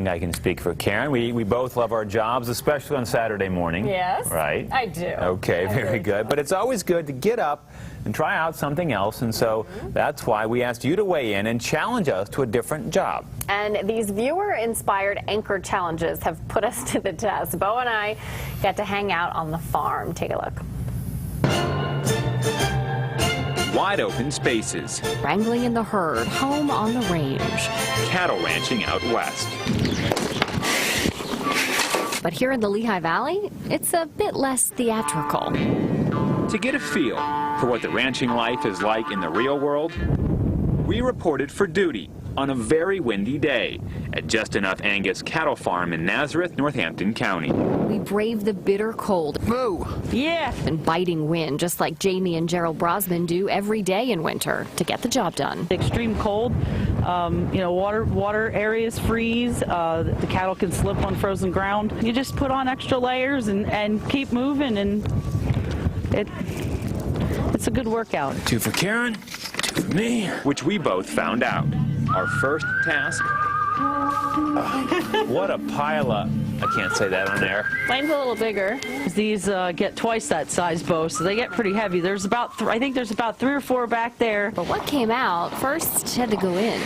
I can speak for Karen. We both love our jobs, especially on Saturday morning. Yes. Right? I do. Okay, very good. But it's always good to get up and try out something else, and so that's why we asked you to weigh in and challenge us to a different job. And these viewer-inspired anchor challenges have put us to the test. Bo and I got to hang out on the farm. Take a look. Wide open spaces. Wrangling in the herd, home on the range. Cattle ranching out west. But here in the Lehigh Valley, it's a bit less theatrical. To get a feel for what the ranching life is like in the real world, we reported for duty on a very windy day at Just Enough Angus Cattle Farm in Nazareth, Northampton County. We braved the bitter cold. Moo! Yeah. And biting wind, just like Jamie and Gerald Brosman do every day in winter to get the job done. Extreme cold, water areas freeze, the cattle can slip on frozen ground. You just put on extra layers and keep moving, and it's a good workout. 2 for Karen, 2 for me. Which we both found out. Our first task. What a pile of... I can't say that on air. Mine's a little bigger. These get twice that size, Bo, so they get pretty heavy. There's about, I think there's about 3 or 4 back there. But what came out first had to go in.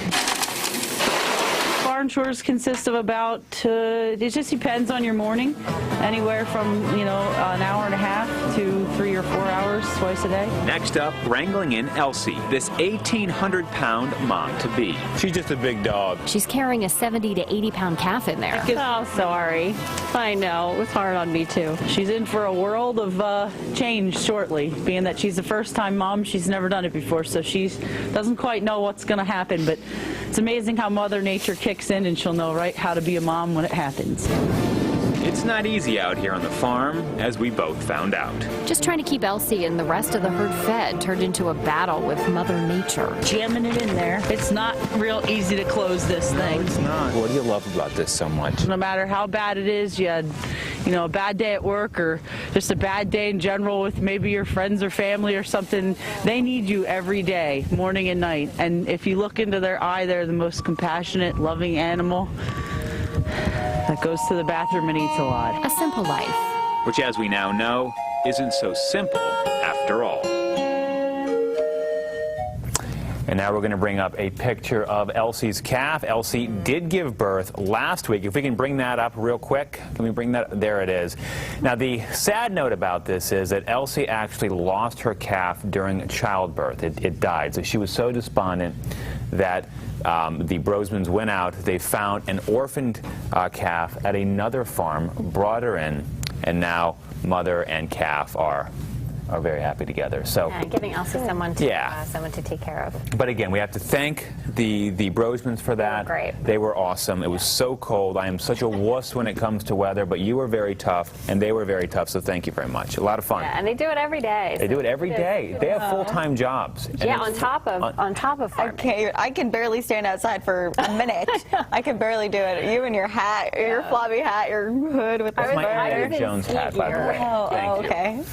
Barn chores consist of about, it just depends on your morning, anywhere from, an hour and a half to 3 or 4 hours twice a day. Next up, wrangling in Elsie, this 1,800-pound mom-to-be. She's just a big dog. She's carrying a 70 to 80-pound calf in there. Oh, sorry. I know. It was hard on me, too. She's in for a world of change shortly, being that she's a first-time mom. She's never done it before, so she doesn't quite know what's going to happen, but it's amazing how Mother Nature kicks in and she'll know right how to be a mom when it happens. It's not easy out here on the farm, as we both found out. Just trying to keep Elsie and the rest of the herd fed turned into a battle with Mother Nature. Jamming it in there. It's not real easy to close this thing. It's not. What do you love about this so much? No matter how bad it is, you had, a bad day at work or just a bad day in general with maybe your friends or family or something, they need you every day, morning and night. And if you look into their eye, they're the most compassionate, loving animal that goes to the bathroom and eats a lot. A simple life. Which, as we now know, isn't so simple after all. And now we're going to bring up a picture of Elsie's calf. Elsie did give birth last week. If we can bring that up real quick. Can we bring that? There it is. Now, the sad note about this is that Elsie actually lost her calf during childbirth. It died. So she was so despondent that the Brosmans went out. They found an orphaned calf at another farm, brought her in, and now mother and calf are very happy together. So yeah, giving Elsie someone to take care of. But again, we have to thank the Brosmans for that. They were great. They were awesome. It was so cold. I am such a wuss when it comes to weather, but you were very tough, and they were very tough, so thank you very much. A lot of fun. Yeah, and they do it every day. They do it every day. They have full-time jobs. Yeah, on top of farming. Okay, I can barely stand outside for a minute. I can barely do it. You and your hat, your floppy hat, your hood with the That's my Indiana Jones hat, by the way. Oh, Thank you. okay.